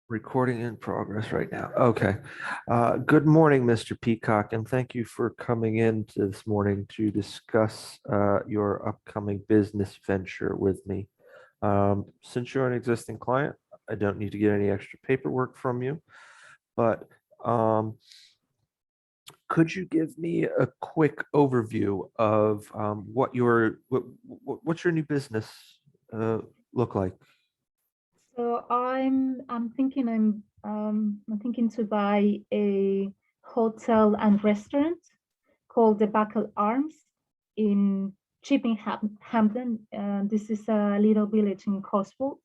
Recording in progress right now. Okay. Good morning, Mr. Peacock, and thank you for coming in this morning to discuss your upcoming business venture with me. Since you're an existing client, I don't need to get any extra paperwork from you, but could you give me a quick overview of what's your new business look like? So I'm thinking to buy a hotel and restaurant called the Buckle Arms in Hampton. This is a little village in Cotswold.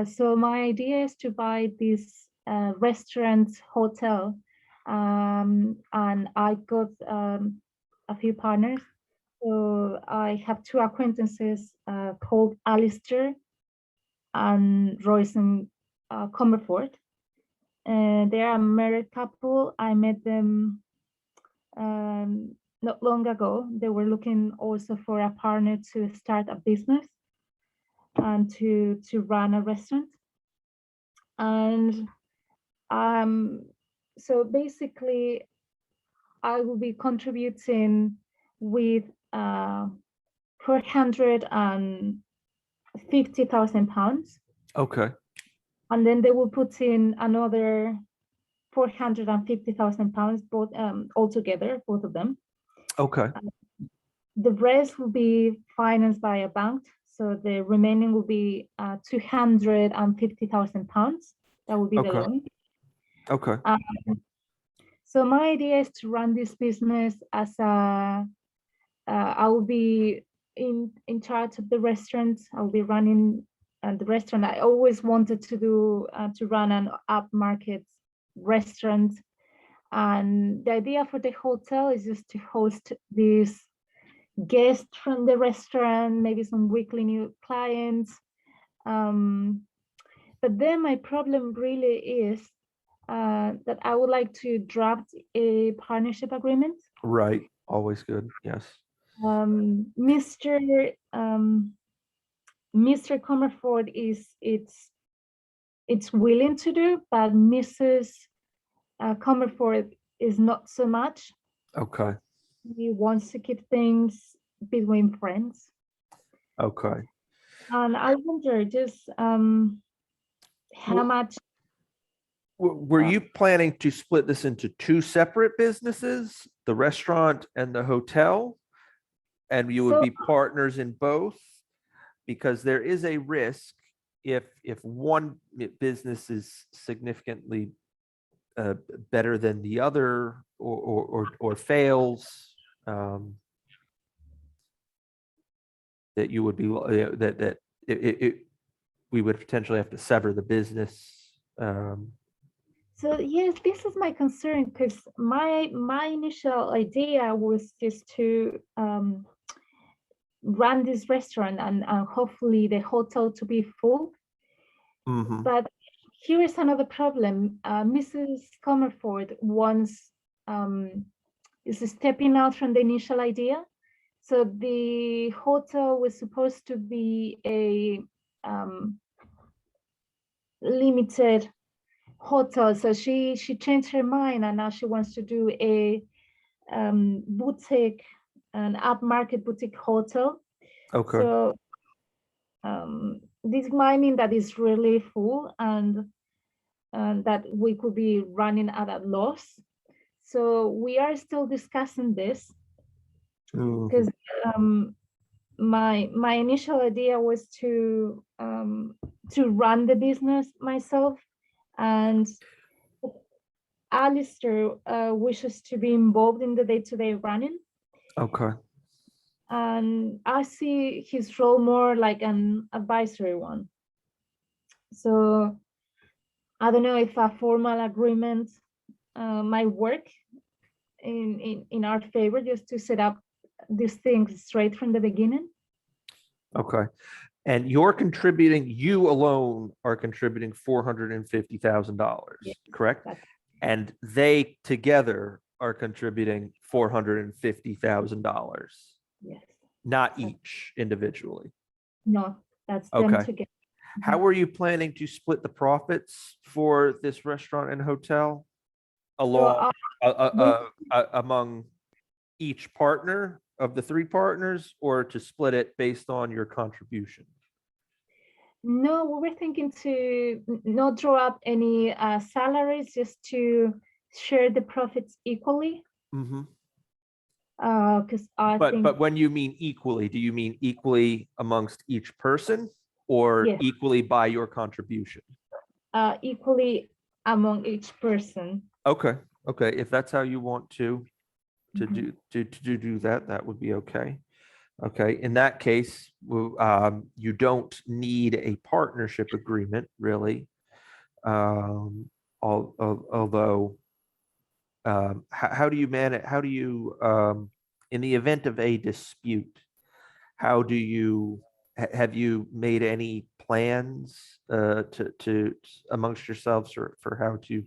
So my idea is to buy this restaurant hotel, and I got a few partners. So I have two acquaintances called Alistair and Royce and Comerford. They are a married couple. I met them not long ago. They were looking also for a partner to start a business and to run a restaurant. And so basically, I will be contributing with 450,000 pounds. Okay. And then they will put in another 450,000 pounds, both altogether, both of them. Okay. The rest will be financed by a bank. So the remaining will be 250,000 pounds. That will be the loan. Okay. So my idea is to run this business as I will be in charge of the restaurant. I will be running the restaurant. I always wanted to run an upmarket restaurant, and the idea for the hotel is just to host these guests from the restaurant, maybe some weekly new clients. But then my problem really is that I would like to draft a partnership agreement. Right. Always good. Yes. Mr. Comerford it's willing to do, but Mrs. Comerford is not so much. Okay. He wants to keep things between friends. Okay. And I wonder just how much. Were you planning to split this into two separate businesses, the restaurant and the hotel, and you would be partners in both? Because there is a risk if one business is significantly better than the other or fails, that you would be that we would potentially have to sever the business. So yes, this is my concern, because my initial idea was just to run this restaurant and hopefully the hotel to be full. Mm-hmm. But here is another problem. Mrs. Comerford wants is stepping out from the initial idea. So the hotel was supposed to be a limited hotel. So she changed her mind, and now she wants to do a boutique, an upmarket boutique hotel. Okay. So this might mean that it's really full and that we could be running at a loss. So we are still discussing this, because my initial idea was to run the business myself, and Alistair wishes to be involved in the day-to-day running. Okay. And I see his role more like an advisory one. So I don't know if a formal agreement might work in our favor, just to set up these things straight from the beginning. Okay. And you're contributing, you alone are contributing $450,000, correct? And they together are contributing $450,000. Yes. Not each individually. No, that's Okay. them together. How are you planning to split the profits for this restaurant and hotel So along we among each partner of the three partners, or to split it based on your contribution? No, we were thinking to not draw up any salaries, just to share the profits equally. Mm-hmm. Because I think, But when you mean equally, do you mean equally amongst each person or yes, equally by your contribution? equally among each person. Okay, okay. If that's how you want to Mhm. do that, that would be okay. Okay, in that case, you don't need a partnership agreement, really. Although, how do you manage, in the event of a dispute, how do you, have you made any plans to amongst yourselves for how to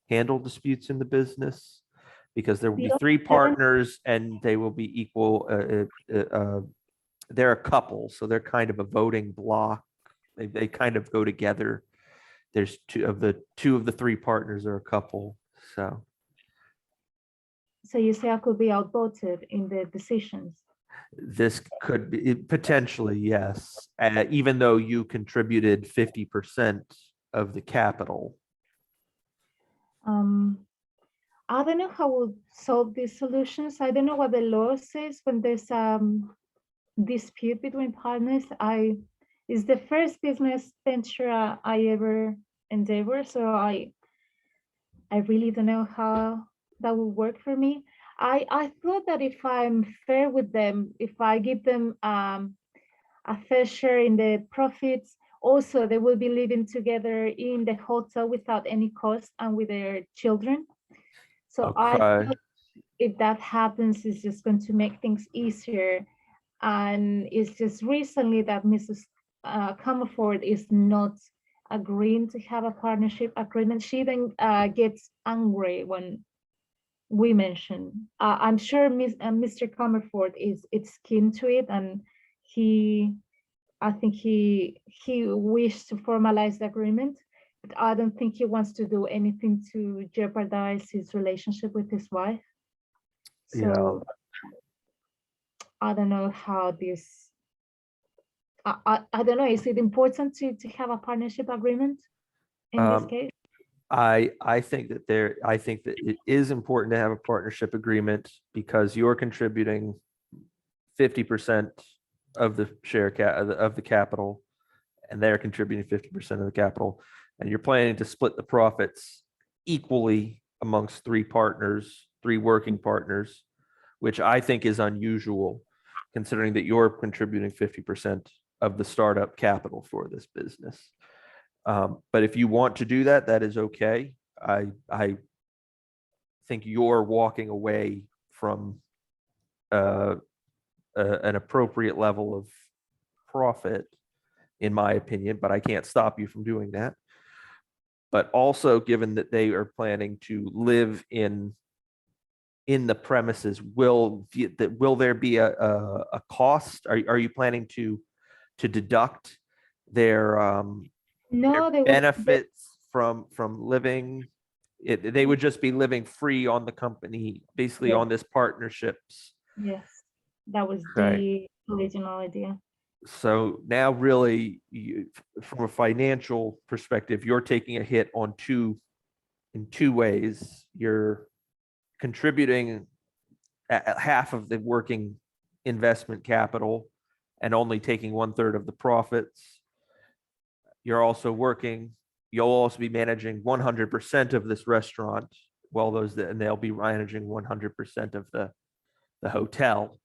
handle disputes in the business? Because there will The be three other partners and they will be equal, they're a couple, so they're kind of a voting block. They kind of go together. There's two of the three partners are a couple. So So you say I could be outvoted in the decisions. this could be potentially, yes. Even though you contributed 50% of the capital. I don't know how we'll solve these solutions. I don't know what the law says when there's dispute between partners. It's the first business venture I ever endeavor, so I really don't know how that will work for me. I thought that if I'm fair with them, if I give them a fair share in the profits, also they will be living together in the hotel without any cost and with their children. So I Okay. thought if that happens, it's just going to make things easier. And it's just recently that Mrs. Comerford is not agreeing to have a partnership agreement. She then gets angry when we mention. I'm sure Mr. Comerford is keen to it, and I think he wished to formalize the agreement, but I don't think he wants to do anything to jeopardize his relationship with his wife. Yeah. So I don't know how this. I don't know. Is it important to have a partnership agreement in this Um, case? I think that it is important to have a partnership agreement because you're contributing 50% of the of the capital, and they're contributing 50% of the capital, and you're planning to split the profits equally amongst three partners, three working partners, which I think is unusual considering that you're contributing 50% of the startup capital for this business. But if you want to do that, that is okay. I think you're walking away from an appropriate level of profit, in my opinion, but I can't stop you from doing that. But also, given that they are planning to live in the premises, will there be a cost? Are you planning to deduct their No, benefits from living? They would just be living free on the company, basically yes, on this partnerships. yes, that was Okay. the original idea. So now really, from a financial perspective, you're taking a hit in two ways. You're contributing half of the working investment capital and only taking 1/3 of the profits. You'll also be managing 100% of this restaurant, and they'll be managing 100% of the hotel.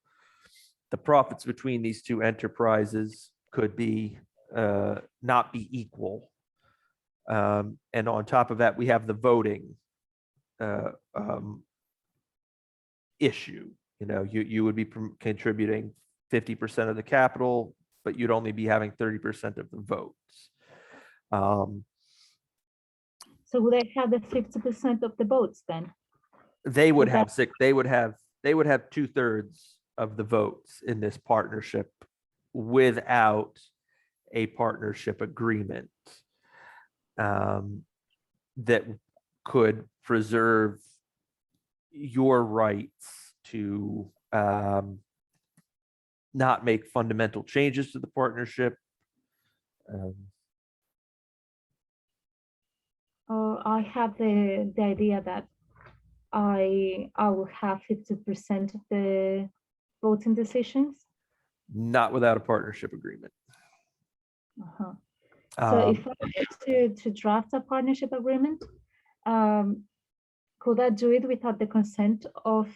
The profits between these two enterprises could be not be equal. And on top of that, we have the voting uh, um, issue. You would be contributing 50% of the capital, but you'd only be having 30% of the votes. So would I have the 50% of the votes then? They would Would that have six. They would have 2/3 of the votes in this partnership without a partnership agreement that could preserve your rights to not make fundamental changes to the partnership. I have the idea that I will have 50% of the voting decisions. Not without a partnership agreement. Uh-huh. So if Um, I were to draft a partnership agreement, could I do it without the consent of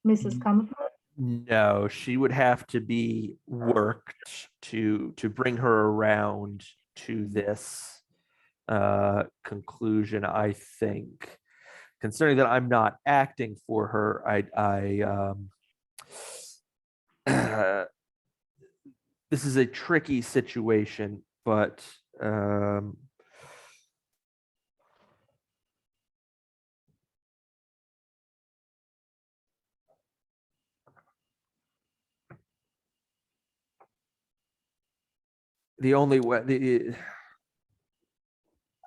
Mrs. Comfort? No, she would have to be worked to bring her around to this conclusion, I think. Considering that I'm not acting for her, this is a tricky situation, but the only way,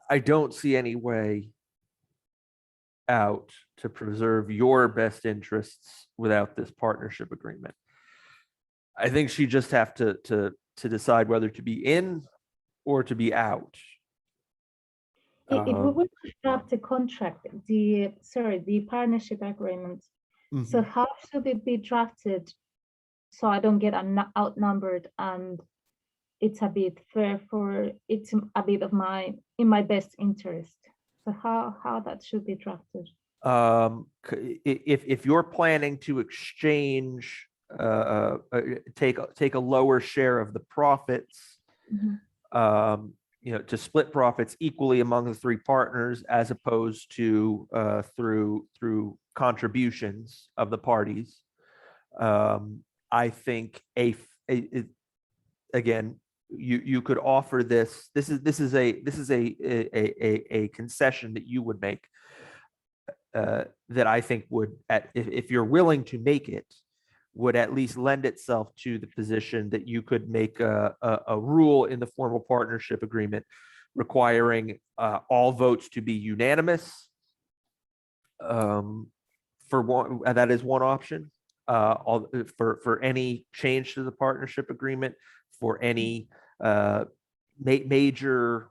I don't see any way out to preserve your best interests without this partnership agreement. I think she just have to decide whether to be in or to be out. If we were to draft a contract, the partnership agreement, so Mhm. how should it be drafted so I don't get outnumbered and it's a bit fair it's a bit of in my best interest? So how that should be drafted? If you're planning to exchange, take a lower share of the profits, Mhm. To split profits equally among the three partners, as opposed to through contributions of the parties. I think again, you could offer this. This is a concession that you would make, that I think would, if you're willing to make it, would at least lend itself to the position that you could make a rule in the formal partnership agreement requiring all votes to be unanimous. For one, that is one option. For any change to the partnership agreement, for any major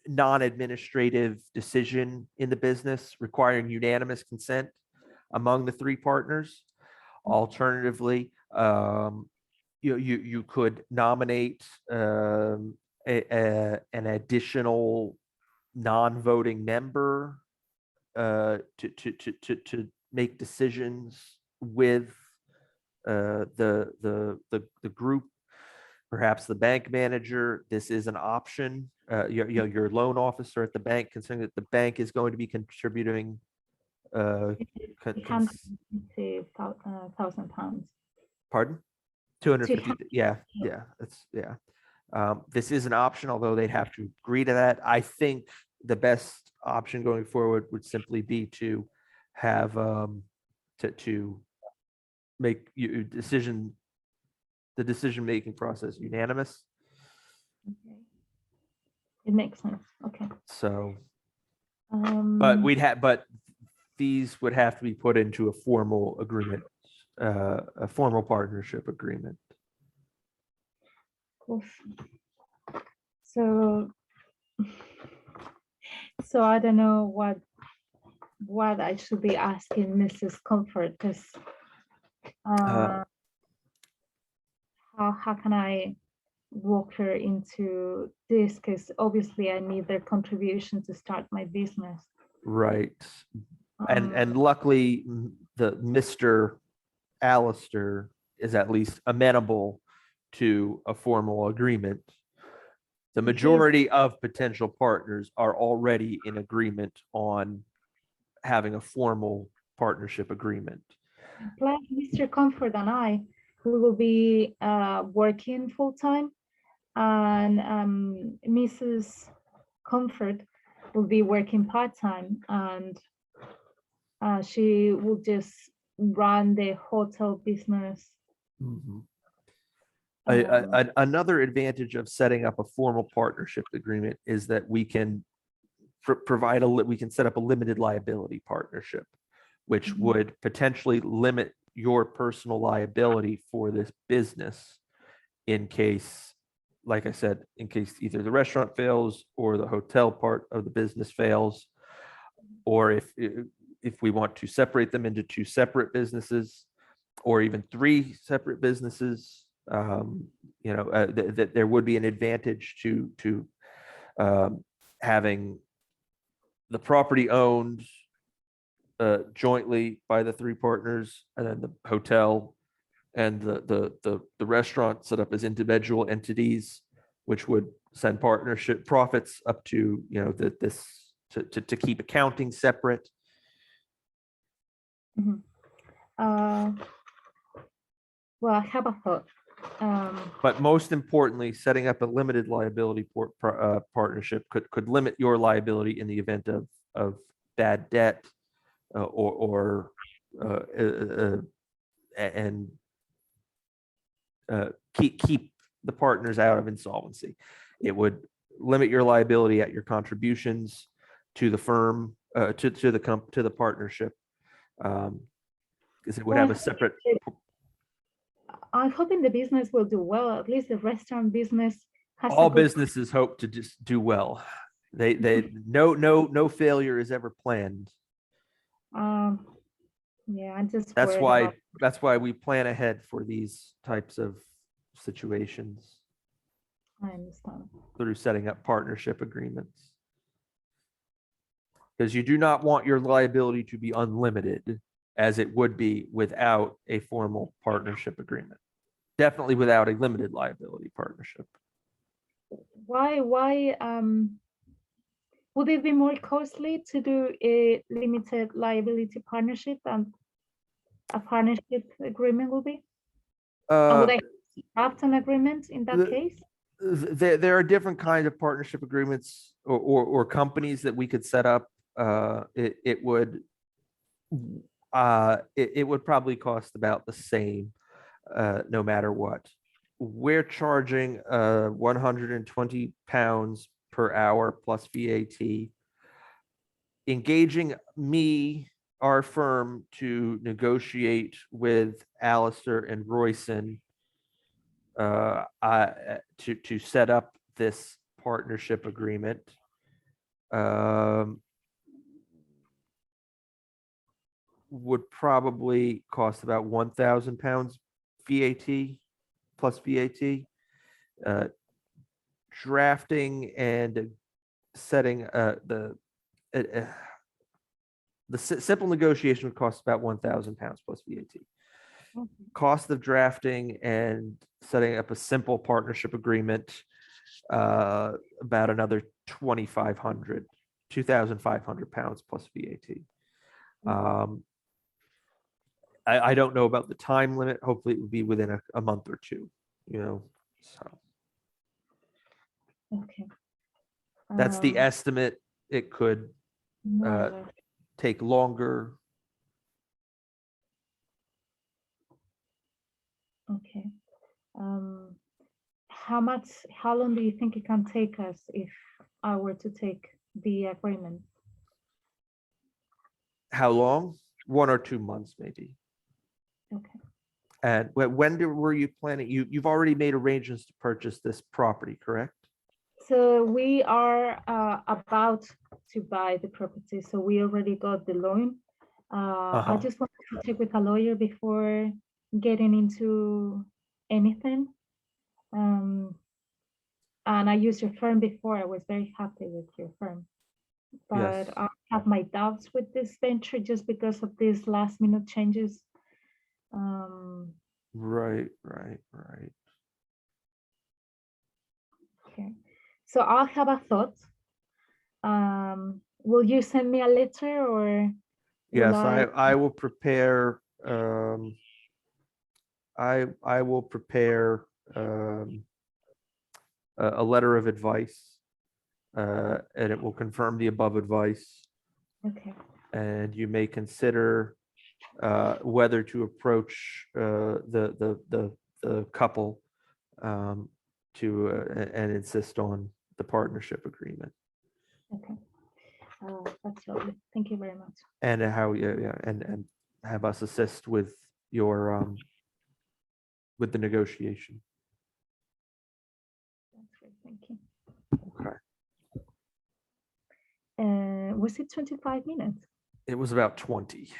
non-administrative decision in the business requiring unanimous consent among the three partners. Alternatively, you could nominate an additional non-voting member to make decisions with the group, perhaps the bank manager. This is an option. Your loan officer at the bank, considering that the bank is going to be contributing. £150,000. Pardon? 250. Yeah, that's yeah. This is an option, although they'd have to agree to that. I think the best option going forward would simply be to have to make the decision-making process unanimous. Okay. It makes sense. Okay. So, but Um, these would have to be put into a formal agreement, a formal partnership agreement. oof. So I don't know what I should be asking Mrs. Comfort, because how can I walk her into this? Because obviously I need their contribution to start my business. Right. Um, And luckily, the Mr. Alistair is at least amenable to a formal agreement. The majority of potential partners are already in agreement on having a formal partnership agreement. Plus, Mr. Comfort and I, we will be working full time, and Mrs. Comfort will be working part time, and she will just run the hotel business. Mhm. Another advantage of setting up a formal partnership agreement is that we can provide we can set up a limited liability partnership, which Mhm. would potentially limit your personal liability for this business in case, like I said, in case either the restaurant fails or the hotel part of the business fails, or if we want to separate them into two separate businesses or even three separate businesses, that there would be an advantage to having the property owned jointly by the three partners, and then the hotel and the restaurant set up as individual entities, which would send partnership profits up to, this to keep accounting separate. Mhm. Well, I have a thought. But most importantly, setting up a limited liability partnership could limit your liability in the event of bad debt, and keep the partners out of insolvency. It would limit your liability at your contributions to the firm, to the partnership, because it would have a separate. I'm hoping the business will do well. At least the restaurant business has All a good. businesses hope to just do well. No failure is ever planned. Yeah, I'm just That's worried why about. we plan ahead for these types of situations I understand. through setting up partnership agreements. Because you do not want your liability to be unlimited, as it would be without a formal partnership agreement. Definitely without a limited liability partnership. Why? Would it be more costly to do a limited liability partnership than a partnership agreement will be? And would I draft an agreement in that case? There are different kinds of partnership agreements or companies that we could set up. It would probably cost about the same, no matter what. We're charging £120 per hour plus VAT. Engaging our firm, to negotiate with Alistair and Royson to set up this partnership agreement would probably cost about £1,000 VAT plus VAT. Drafting and setting the simple negotiation would cost about £1,000 plus VAT. Okay. Cost of drafting and setting up a simple partnership agreement, about another £2,500 plus VAT. I don't know about the time limit. Hopefully it would be within a month or two, so Okay. that's the estimate. It could More or less. take longer. Okay. How long do you think it can take us if I were to take the agreement? How long? 1 or 2 months, maybe. Okay. And were you planning? You've already made arrangements to purchase this property, correct? So we are about to buy the property. So we already got the loan. I just wanted to check with a lawyer before getting into anything. And I used your firm before. I was very happy with your firm. Yes. But I have my doubts with this venture just because of these last minute changes. Right. Okay. So I'll have a thought. Will you send me a letter or will Yes, I will prepare. I will prepare a letter of advice, and it will confirm the above advice. Okay. And you may consider whether to approach the couple and insist on the partnership agreement. Okay. That's lovely. Thank you very much. And how, yeah, and have us assist with your, with the negotiation. That's great. Thank you. Okay. Was it 25 minutes? It was about 20.